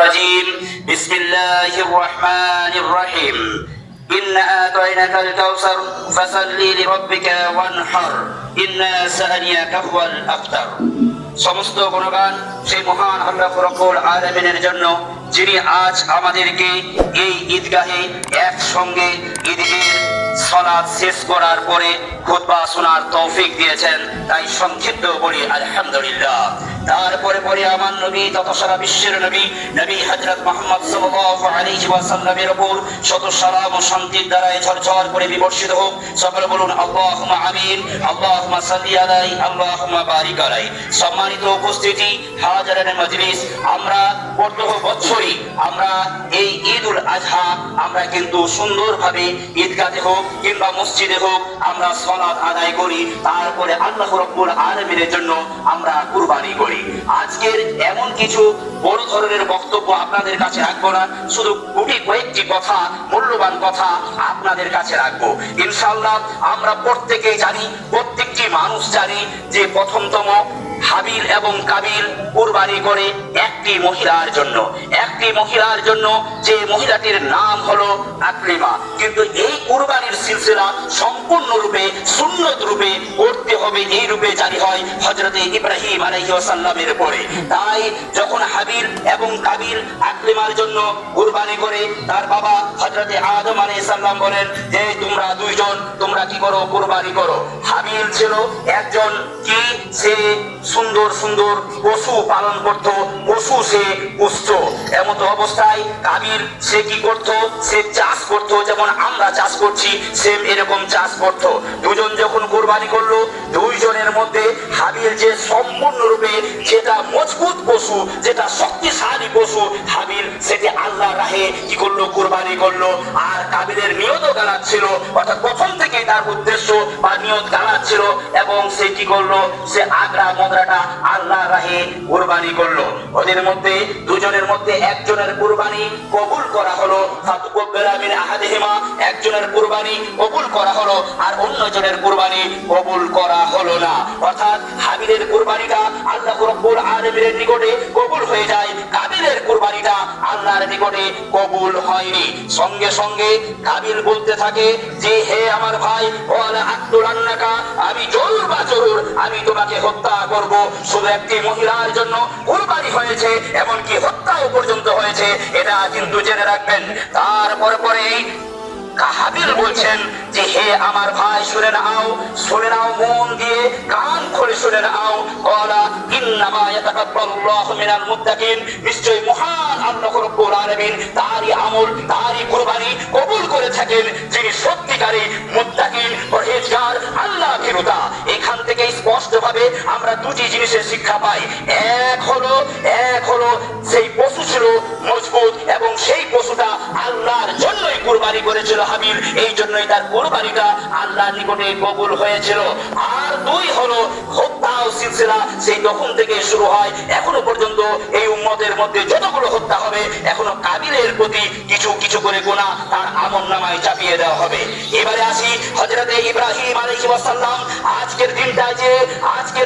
الرجيم بسم الله الرحمن الرحيم إنا أعطيناك الكوثر فصل لربك وانحر إنا سألناك هو الأبتر সমস্ত গুণগান সেই মহান আল্লাহ রাব্বুল আলামিনের জন্য, যিনি আজ আমাদেরকে এই ঈদগাহে একসঙ্গে ঈদের সালাত শেষ করার পরে খুতবা শোনার তৌফিক দিয়েছেন। তাই সংক্ষিপ্ত বলি আলহামদুলিল্লাহ। তারপরে পরে আমার নবী তথা সারা বিশ্বের নবী নবী হযরত মুহাম্মদ সাল্লাল্লাহু আলাইহি ওয়াসাল্লামের উপর শত সালাম ও শান্তির দ্বারায় ঝরঝর করে বিবর্ষিত হোক। সকলে বলুন আল্লাহুম্মা আমিন। আল্লাহুম্মা সাল্লি আলাইহি আল্লাহুম্মা বারিক আলাইহি। সম্মানিত উপস্থিতি, হাজারান মজলিস, আমরা প্রত্যেক বছরই আমরা এই ঈদুল আজহা আমরা কিন্তু সুন্দরভাবে ঈদগাহে হোক কিংবা মসজিদে হোক আমরা সালাত আদায় করি, তারপরে আল্লাহ রাব্বুল আলামিনের জন্য আমরা কুরবানি করি। আজকের এমন কিছু বড় ধরনের বক্তব্য আপনাদের কাছে রাখবো না, শুধু গুটি কয়েকটি কথা, মূল্যবান কথা আপনাদের কাছে রাখবো ইনশাআল্লাহ। আমরা প্রত্যেকেই জানি, প্রত্যেকটি মানুষ জানি যে প্রথমতম হাবিল এবং কাবিল কুরবানি করে একটি মহিলার জন্য, একটি মহিলার জন্য, যে মহিলাটির নাম হলো আকলিমা। কিন্তু এই কুরবানির সিলসিলা সম্পূর্ণরূপে সুন্নত রূপে করতে হবে, এই রূপে জারি হয় হযরতে ইব্রাহিম আলাইহিস সালামের পরে। তাই যখন হাবিল এবং কাবিল আকলিমার জন্য কুরবানি করে, তার বাবা হযরতে আদম আলাইহিস সালাম বলেন যে তোমরা দুইজন তোমরা কি করো, কুরবানি করো। হাবিল ছিল একজন কি, সে সুন্দর সুন্দর পশু পালন করত, পশু সে পুষত। এমত অবস্থায় কাবিল সে কি করত, সে চাষ করত, যেমন আমরা চাষ করছি সেম এরকম চাষ করত। দুজন যখন কুরবানি করলো, দুইজনের মধ্যে হাবিল যে সম্পূর্ণরূপে যেটা মজবুত পশু, যেটা শক্তিশালী পশু, হাবিল সেটি আল্লাহর রাহে কি করলো, কুরবানি করলো। আর কাবিলের নিয়ত গালাত ছিল, অর্থাৎ প্রথম থেকে তার উদ্দেশ্য বা নিয়ত গালাত ছিল, এবং সে কি করলো, সে আগ্রা মদ্রাটা আল্লাহর রাহে কুরবানি করলো। ওদের মধ্যে দুজনের মধ্যে একজনের কুরবানি কবুল করা হলো, ফাতুকব্বালা মিন আহাদিহিমা, একজনের কুরবানি কবুল করা হলো আর অন্যজনের কুরবানি কবুল করা হলো না। অর্থাৎ হাবিলের কুরবানিটা আল্লাহ রাব্বুল আলামিনের নিকটে কবুল হয়ে যায়, কাবিলের কুরবানিটা আল্লাহর নিকটে কবুল হয়নি। সঙ্গে সঙ্গে কাবিল বলতে থাকে যে হে আমার ভাই, ওয়ালা আক্তুলান্নাকা, আমি জরুর বা জরুর আমি তোমাকে হত্যা করব। শুধু একটি মহিলার জন্য কুরবানি হয়েছে, এমনকি হত্যাও পর্যন্ত হয়েছে, এটা কিন্তু জেনে রাখবেন। তারপর পরেই হাবিল বলছেন যে হে আমার ভাই, শুনে নাও, শুনে নাও, মন দিয়ে কান খুলে শুনে নাও। ক্বালা ইন্নামা ইয়াতাকাব্বালুল্লাহু মিনাল মুত্তাকিন, নিশ্চয়ই মহান আল্লাহ রাব্বুল আলামিন তারই আমল, তারই কুরবানি কবুল করে থাকেন যিনি সত্যিকারী মুত্তাকিন, পরহেজগার, আল্লাহ ভীরুতা। এখান থেকে স্পষ্টভাবে আমরা দুটি জিনিসের শিক্ষা পাই। এক হলো সেই পশু ছিল মজবুত এবং সেই পশুটা আল্লাহর জন্যই কুরবানি করেছিল হাবিল, এই জন্যই তার কুরবানিটা আল্লাহর নিকটে কবুল হয়েছিল। আর দুই হলো হত্যা ও সিলসিলা, সেই তখন থেকে শুরু হয় এখনো পর্যন্ত এই উম্মতের মধ্যে যতগুলো হত্যা হবে, এখনো কাবিলের প্রতি কিছু কিছু করে গুনাহ তার আমলনামায় চাপিয়ে দেওয়া হবে। এবারে আসি হযরতে ইব্রাহিম আলাইহিস সালাম। আজকের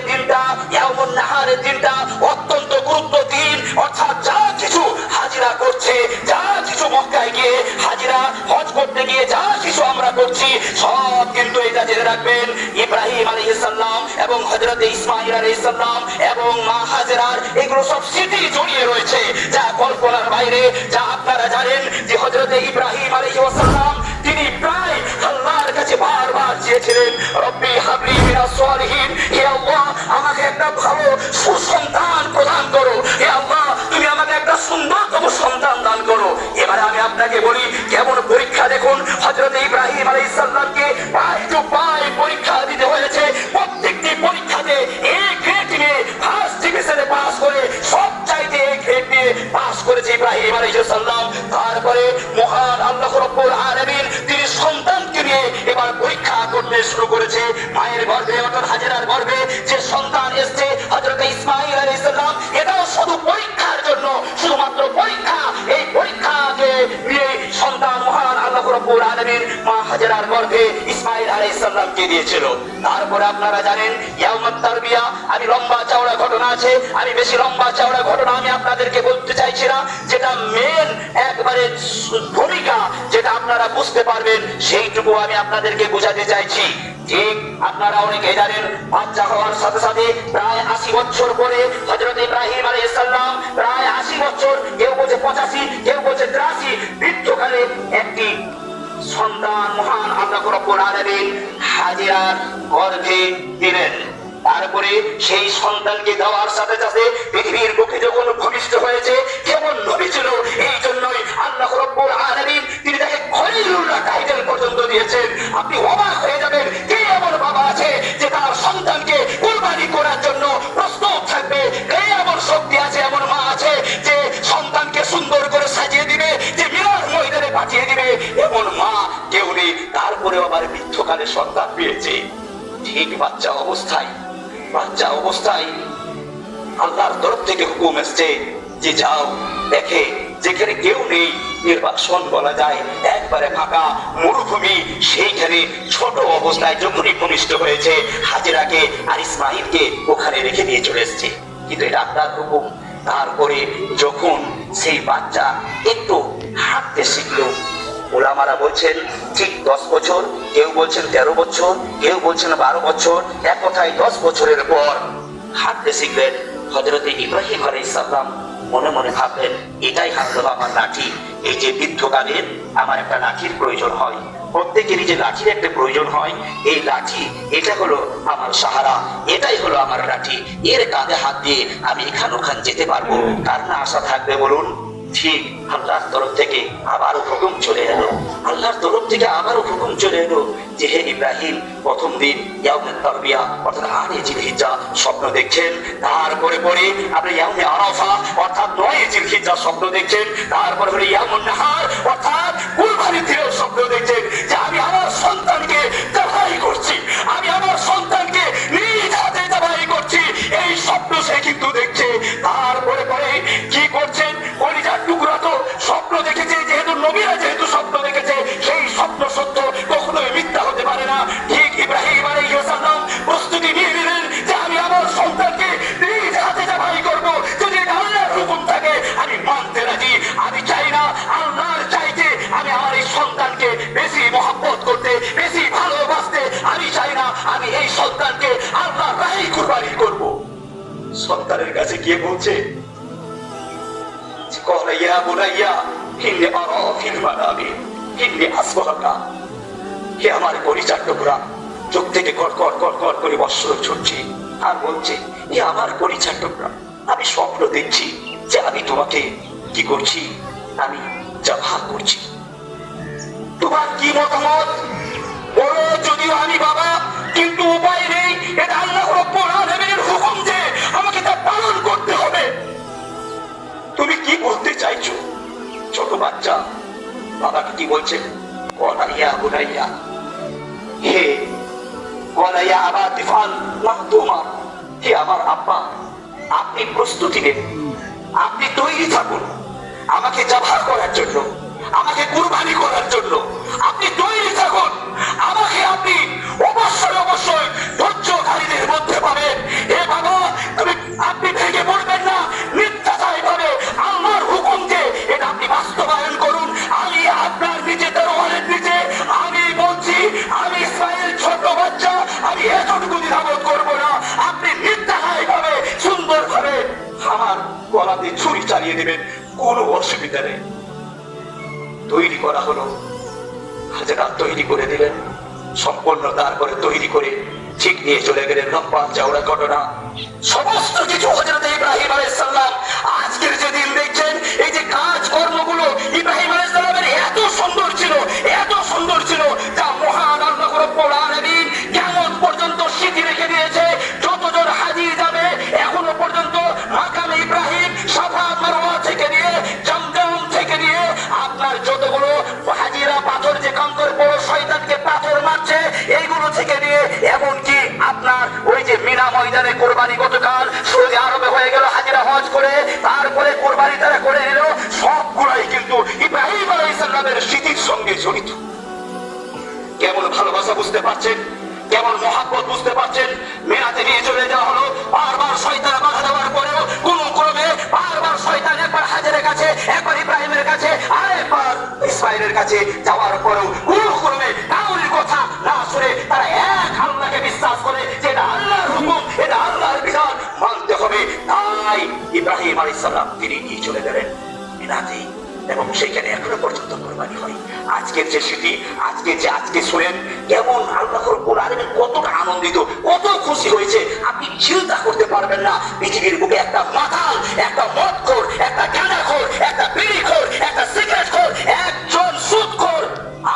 দিনটা ইয়াউমুন নাহারের দিনটা অত্যন্ত গুরুত্বপূর্ণ দিন। অর্থাৎ যা কিছু হাজিরা করছে, যা কিছু মক্কায় গিয়ে হাজিরা হজ করতে গিয়ে যা কিছু আমরা করছি, সব কিন্তু এটা জেনে রাখবেন ইব্রাহিম আলাইহিস সালাম এবং হযরতে ইসমাঈল আলাইহিস সালাম এবং মা হাজেরার এগুলো সব স্মৃতি জড়িয়ে রয়েছে, যা কল্পনার বাইরে। যা আপনারা জানেন যে হযরতে ইব্রাহিম আলাইহিস সালাম তিনি প্রায় আল্লাহর কাছে বারবার চেয়েছিলেন, রব্বি হাবলি মিনাস সালিহিন, হে আল্লাহ আমাকে একটা ভালো সুসন্তান প্রদান করো, হে আল্লাহ তুমি আমাকে একটা সুন্দরতম সন্তান দান করো। এবারে আমি আপনাকে বলি কেমন পরীক্ষা দেখুন, হযরতে ইব্রাহিম আলাইহিস সালামকে পাই টু পাই পরীক্ষা দিতে হয়েছে। প্রত্যেকটি পরীক্ষাতে এ গ্রেড নিয়ে ফার্স্ট ডিভিশনে পাস করে সবচাইতে এ গ্রেড নিয়ে পাস করেছে ইব্রাহিম আলাইহিস সালাম। তারপরে মহান আল্লাহ রাব্বুল আলামিন তিনি সন্তানকে নিয়ে এবার পরীক্ষা করতে শুরু করেছে। মায়ের গর্ভে অর্থাৎ হাজেরার গর্ভে যে সন্তান এসেছে হযরতে ইসমাঈল আলাইহিস সালাম, এটাও শুধু পরীক্ষার জন্য, শুধুমাত্র পরীক্ষা। এই পরীক্ষাকে নিয়ে সন্তান মহান আল্লাহ রাব্বুল আলামিন মা হাজেরার গর্ভে ইসমাঈল আলাইহিস সালামকে দিয়েছিল। তারপরে আপনারা জানেন ইয়াউমুত তারবিয়া, আমি লম্বা চওড়া ঘটনা আছে, আমি বেশি লম্বা চওড়া ঘটনা আমি আপনাদেরকে বলতে চাইছি না, যেটা যেটা মেন একবারে ভূমিকা, যেটা আপনারা বুঝতে পারবেন, সেইটুকু আমি আপনাদেরকে বোঝাতে চাইছি। ঠিক আপনারা অনেকে জানেন, বাচ্চা হওয়ার সাথে সাথে প্রায় 80 বছর পরে হযরত ইব্রাহিম আলাইহিস সালাম প্রায় 80 বছর, কেউ বলছে 85, কেউ বলছে 83, বৃদ্ধকালে একটি সন্তান মহান আল্লাহ রাব্বুল আলামিন হাজেরার গর্ভে দিলেন। তারপরে সেই সন্তানকে দেওয়ার সাথে সাথে পৃথিবীর বুকে যখন ভূমিষ্ঠ হয়েছে, কেমন নবী ছিল, এই জন্যই আল্লাহ রাব্বুল আলামিন তিনি তাকে খলিলুল্লাহ টাইটেল পর্যন্ত দিয়েছেন। আপনি অবাক হয়ে যাবেন, কে এমন বাবা আছে যে তার সন্তানকে কুরবানি করার জন্য প্রস্তুত থাকবে? কে এমন শক্তি আছে, এমন মা আছে যে সন্তানকে সুন্দর করে সাজিয়ে দিবে, যে মিনার ময়দানে পাঠিয়ে দিবে? এমন মা কেউ নেই। তারপরে আবার বৃদ্ধকালে সন্তান পেয়েছে। ঠিক বাচ্চা অবস্থায় আল্লাহর তরফ থেকে হুকুম এসছে যে যাও, দেখে যেখানে কেউ নেই, নির্বাসন বলা যায়, একবারে ফাঁকা মরুভূমি, সেইখানে ছোট অবস্থায় যখনই ভূমিষ্ঠ হয়েছে, হাজেরাকে আর ইসমাইলকে ওখানে রেখে দিয়ে চলে এসছে। কিন্তু এটা আল্লাহর হুকুম। তারপরে যখন সেই বাচ্চা একটু হাঁটতে শিখলো, ওলামারা বলছেন ঠিক 10 বছর, কেউ বলছেন 13 বছর, কেউ বলছেন 12 বছর, এক কথায় 10 বছরের পর হাঁটতে শিখলেন। হযরত ইব্রাহিম আলাইহিস সালাম মনে মনে ভাবলেন, এটাই হলো আমার লাঠি। এই যে বৃদ্ধকালের আমার একটা লাঠির প্রয়োজন হয়, প্রত্যেকেরই যে লাঠির একটা প্রয়োজন হয়, এই লাঠি এটা হলো আমার সাহারা, এটাই হলো আমার লাঠি। এর কাঁধে হাত দিয়ে আমি এখান ওখান যেতে পারবো, কার না আশা থাকবে বলুন? ঠিক আল্লাহর তরফ থেকে আবারও হুকুম চলে এলো, যে হে ইব্রাহিম, প্রথম দিন ইয়াউমুত তারবিয়া অর্থাৎ 8 জিলহিজ্জা স্বপ্ন দেখছেন। তারপরে আপনি ইয়াউমে আরাফা অর্থাৎ 9 জিলহিজ্জা স্বপ্ন দেখছেন। তারপরে ইয়াউমুন নাহার অর্থাৎ কুরবানির দিনের স্বপ্ন দেখছেন, যে আমি আমার সন্তানকে জবাই করছি, আমি আমার সন্তানকে নিজ হাতে জবাই করছি। এই স্বপ্ন সে কিন্তু দেখছে। তারপরে কি করছেন? কলিজার টুকরা তো স্বপ্ন দেখেছে, যেহেতু নবীরা যেহেতু স্বপ্ন দেখেছে, সেই স্বপ্ন সত্য, কখনোই মিথ্যা হতে পারে না। ঠিক ইব্রাহিম আলাইহিস সালাম প্রস্তুতি নিয়ে নিলেন যে আমি আমার সন্তানকে নিজ হাতে জবাই করব। যদি আল্লাহর হুকুম থাকে আমি মানতে রাজি। আমি চাই না আল্লাহর চাইতে আমি আমার এই সন্তানকে বেশি মহব্বত করতে, বেশি ভালোবাসতে আমি চাই না। আমি এই সন্তানকে আল্লাহর রাহে কুরবানি করব। সন্তানের কাছে গিয়ে বলছে, হে আমার পরিচার টুকরা, চোখ থেকে কড়কড় করে অশ্রু ছুটছে, আর বলছে, হে আমার পরিচার টুকরা, আমি স্বপ্ন দেখছি যে আমি তোমাকে কি করছি, আমি জবাহ করছি। তোমার কি মতামত বলো? যদিও আমি বাবা, কিন্তু উপায় নেই, এটা আল্লাহ রাব্বুল আলামিনের হুকুম যে আমাকে তা পালন করতে হবে। তুমি কি বলতে চাইছো? ছোট বাচ্চা বাবাকে কি বলছে? ওয়ালাইয়া বুনাইয়া, হে ওয়ালাইয়া আবা তিফাল মাহতুমা, হে আমার আব্বা, আপনি প্রস্তুতি নেন, আপনি তৈরি থাকুন আমাকে জবাহ করার জন্য, আমাকে কুরবানি করার জন্য। আপনি তৈরি থাকুন, আমাকে আপনি অবশ্যই ধৈর্যধারীদের মধ্যে পাবেন। হে বাবা, আপনি ভেঙে পড়বেন না, মিথ্যাচারী ভাবে আল্লাহর হুকুম যে এটা আপনি বাস্তবায়ন করুন। আমি আপনার নিচে, তরবারের নিচে আমি বলছি, আমি ইসমাইল ছোট বাচ্চা, আমি এতটুকু দ্বিধাবোধ করবো না। আপনি মিথ্যাচারী ভাবে সুন্দর ভাবে আমার গলাতে ছুরি চালিয়ে দেবেন, কোনো অসুবিধা নেই। তৈরি করা হলো, হাজেরা তৈরি করে দিলেন সম্পূর্ণ। তারপরে তৈরি করে ঠিক নিয়ে চলে গেলেন। লম্বা চওড়া ঘটনা, সমস্ত কিছু হযরত ইব্রাহিম আলাইহিস সালাম আজকের যে দিন দেখছেন, এই যে কাজ কর্মগুলো ইব্রাহিম আলাইহিস সালামের এত সুন্দর ছিল, যা মহান আল্লাহ রাব্বুল আলামিন কিয়ামত পর্যন্ত স্মৃতি রেখে দিয়েছে। যতজন হাজী যাবে এখনো পর্যন্ত মাকামে ইব্রাহিম, সাফা মারওয়া থেকে নিয়ে জমজম থেকে নিয়ে আপনার যতগুলো হাজীরা পাথর, যে কাঙ্কর বড় শয়তানকে পাথর মারছে, এইগুলো থেকে নিয়ে এমনকি আপনার ওই যে মিনা ময়দানে কোরবানি গতকাল সৌদি আরবে হয়ে গেল, হাজীরা হজ করে তারপরে কোরবানি তারা করে নিল, সবগুলাই কিন্তু ইব্রাহিম আলাইহিস সালামের স্মৃতির সঙ্গে জড়িত। কেমন ভালোবাসা বুঝতে পারছেন, কেমন মহাব্বত বুঝতে পারছেন? মিনাতে নিয়ে চলে যাওয়া হলো, বারবার শয়তান বাধা দেওয়ার পরেও কোন ক্রমে বারবার শয়তান একবার হাজেরের কাছে, একবার ইসমাইলের কাছে যাওয়ার পরেও কোনো ক্রমে কাউরির কথা না শুনে তারা এক আল্লাহকে বিশ্বাস করে যে এটা আল্লাহর হুকুম, এটা আল্লাহর বিধান, মানতে হবে। তাই ইব্রাহিম আলাইহিস সালাম তিনি নিয়ে চলে গেলেন মিনাতে, এবং সেখানে এখনো পর্যন্ত কোরবানি হয়। আজকের যে স্মৃতি, আজকে শুনেন কেমন আল্লাহ রাব্বুল আলামিন কতটা আনন্দিত, কত খুশি হয়েছে, আপনি চিন্তা করতে পারবেন না। পৃথিবীর বুকে একটা মাতাল, একটা মদখোর, একটা গাঁজাখোর, একটা বিড়িখোর, একটা সিগারেটখোর, একজন সুদখোর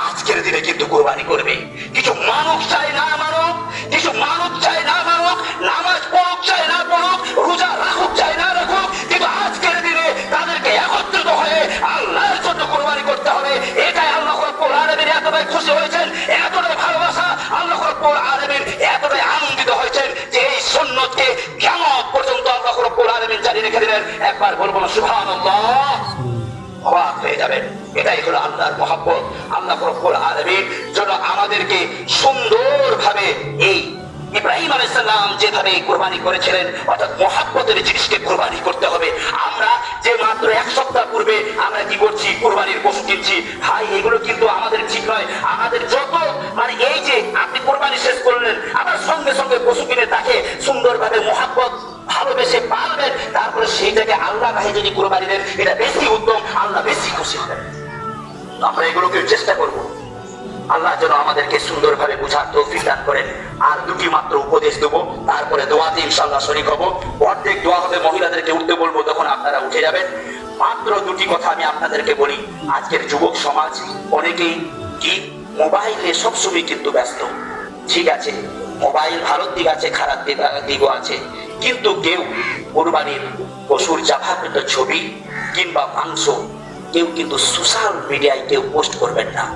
আজকের দিনে কিন্তু কোরবানি করবে। কিছু মানুষ চাই না মানুষ, কিছু মানুষ চাই না মানুষ, নামাজ পড়ুক চাই না পড়ুক, রোজা রাখুক চাই না রাখুক, কিন্তু আজকের দিনে তাদেরকে একত্রিত হয়ে আল্লাহর জন্য কোরবানি করতে হবে। এটাই আল্লাহ রাব্বুল আলামিন এতটাই খুশি হয়েছেন, এতটাই ভালোবাসা আল্লাহ রাব্বুল আলামিন এতটাই আনন্দিত হয়েছেন যে এই সুন্নতকে কিয়ামত পর্যন্ত আল্লাহ রাব্বুল আলামিন জারি রেখে দিলেন। একবার বলবো না সুবহানাল্লাহ, অবাক হয়ে যাবেন। এটাই হলো আল্লাহর মহব্বত। আল্লাহ রাব্বুল আলামিন যেন আমাদেরকে সুন্দরভাবে এই ইব্রাহিম আলাইহিস সালাম যেভাবে কোরবানি করেছিলেন, অর্থাৎ মহব্বতের জিনিসকে কোরবানি করতে হবে। আমরা যে মাত্র এক সপ্তাহ পূর্বে আমরা কি করছি, কোরবানির পশু কিনছি, ভাই এগুলো কিন্তু আমাদের ঠিক নয়। আমাদের যত মানে এই যে আপনি কোরবানি শেষ করলেন, আবার সঙ্গে সঙ্গে পশু কিনে তাকে সুন্দরভাবে মহব্বত ভালোবেসে পালবেন, তারপরে সেইটাকে আল্লাহ রাহে যদি কোরবানি দেন, এটা বেশি উত্তম, আল্লাহ বেশি খুশি হবেন। আমরা এগুলোকে চেষ্টা করব। আল্লাহ যেন আমাদেরকে সুন্দরভাবে বুঝার তৌফিক দান করেন। আর দুটি মাত্র উপদেশ দেবো, তারপরে দোয়াতে ইনশাআল্লাহ শরীক হব। অর্ধেক দোয়া হবে, মহিলাদেরকে উঠতে বলবো, তখন আপনারা উঠে যাবেন। মাত্র দুটি কথা আমি আপনাদেরকে বলি। আজকের যুবক সমাজ অনেকেই কি মোবাইলে সবসময় কিন্তু ব্যস্ত। ঠিক আছে, মোবাইল ভালো দিক আছে, খারাপ দিকও আছে, কিন্তু কেউ কোরবানির পশুর জাভাকৃত ছবি কিংবা মাংস কেউ কিন্তু সোশ্যাল মিডিয়ায় কেউ পোস্ট করবেন না।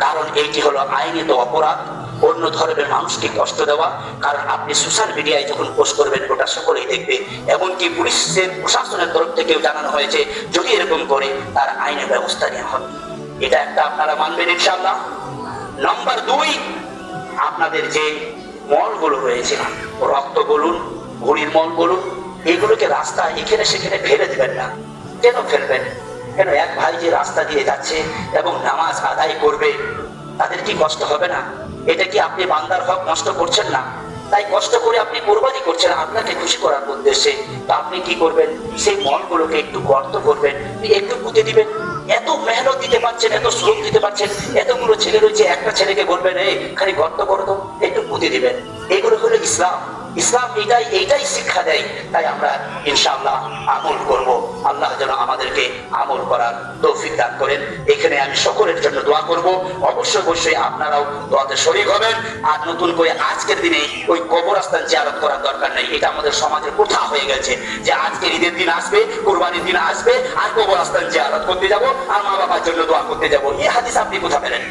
কারণ এইটি হলো আইনত অপরাধ, অন্য ধর্মের মানুষকে কষ্ট দেওয়া। কারণ আপনি সোশ্যাল মিডিয়ায় যখন পোস্ট করবেন ওটা সকলেই দেখবে, এমনকি পুলিশের প্রশাসনের তরফ থেকেও জানানো হয়েছে যদি এরকম করে তার আইনের ব্যবস্থা নেওয়া হবে। এটা একটা আপনারা মানবেন ইনশাআল্লাহ। নাম্বার 2, আপনাদের যে মলগুলো রয়েছে, রক্ত বলুন, ভুঁড়ির মল বলুন, এগুলোকে রাস্তায় এখানে সেখানে ফেলে দেবেন না। কেন ফেলবেন? কেন? এক ভাই যে রাস্তা দিয়ে যাচ্ছে এবং নামাজ আদায় করবে, তাদের কি কষ্ট হবে না? এটা কি আপনি বান্দার হক নষ্ট করছেন না? তাই কষ্ট করে আপনি কোরবানি করছেন আপনাকে খুশি করার উদ্দেশ্যে। তো আপনি কি করবেন? সেই মলগুলোকে একটু গর্ত করবেন, একটু পুঁতে দিবেন। এত মেহনত দিতে পারছেন, এত শ্রম দিতে পারছেন, এতগুলো ছেলে রয়েছে, একটা ছেলেকে বলবেন এই খালি গর্ত করো তো, একটু পুঁতে দিবেন। এগুলো হলো ইসলাম। ইসলাম এইটাই শিক্ষা দেয়। তাই আমরা ইনশাআল্লাহ আমল করব। আল্লাহ যেন আমাদেরকে আমল করার তৌফিক দান করেন। এখানে আমি সকলের জন্য দোয়া করব। অবশ্যই আপনারাও দোয়াতে শরীক হবেন। আর নতুন করে আজকের দিনে ওই কবরস্থান জিয়ারত করার দরকার নেই। এটা আমাদের সমাজের প্রথা হয়ে গেছে যে আজকের ঈদের দিন আসবে, কুরবানির দিন আসবে, আর কবরস্থান জিয়ারত করতে যাব আর মা বাবার জন্য দোয়া করতে যাব। এই হাদিস আপনি কোথা পেলেন?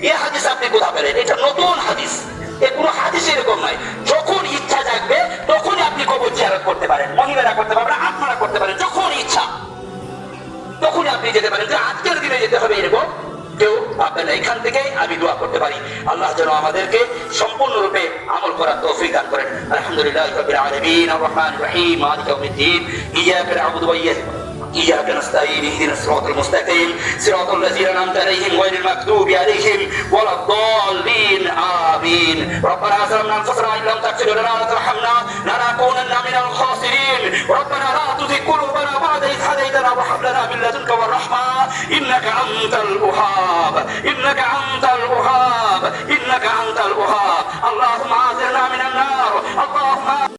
এই হাদিস আপনি কোথা পেলেন? এটা নতুন হাদিস। কোনো হাদিস এরকম নয়। যখন ইচ্ছা জাগবে তখনই আপনি কবর জিয়ারত করতে পারেন। মহিলারা করতে পারবেন, আপনারা করতে পারেন। যখন ইচ্ছা তখনই আপনি যেতে পারেন। আজকের দিনে যেতে হবে এরকম কেউ আপনারা এখান থেকে আমি দোয়া করতে পারি। আল্লাহ যেন আমাদেরকে সম্পূর্ণরূপে আমল করার তৌফিক দান করেন। আলহামদুলিল্লাহি রাব্বিল আলামিন আর রহমানির রহিম মালিকি ইয়াউমিদ্দিন ইয়্যাকা না'বুদু ওয়া إياك نستعين اهدنا الصراط المستقيم صراط الذين أنعمت عليهم غير المغضوب عليهم ولا الضالين آمين. ربنا ظلمنا أنفسنا وإن لم تغفر لنا وترحمنا لنكونن من الخاسرين. ربنا لا تزغ قلوبنا بعد إذ هديتنا وهب لنا من لدنك الرحمة إنك أنت الوهاب.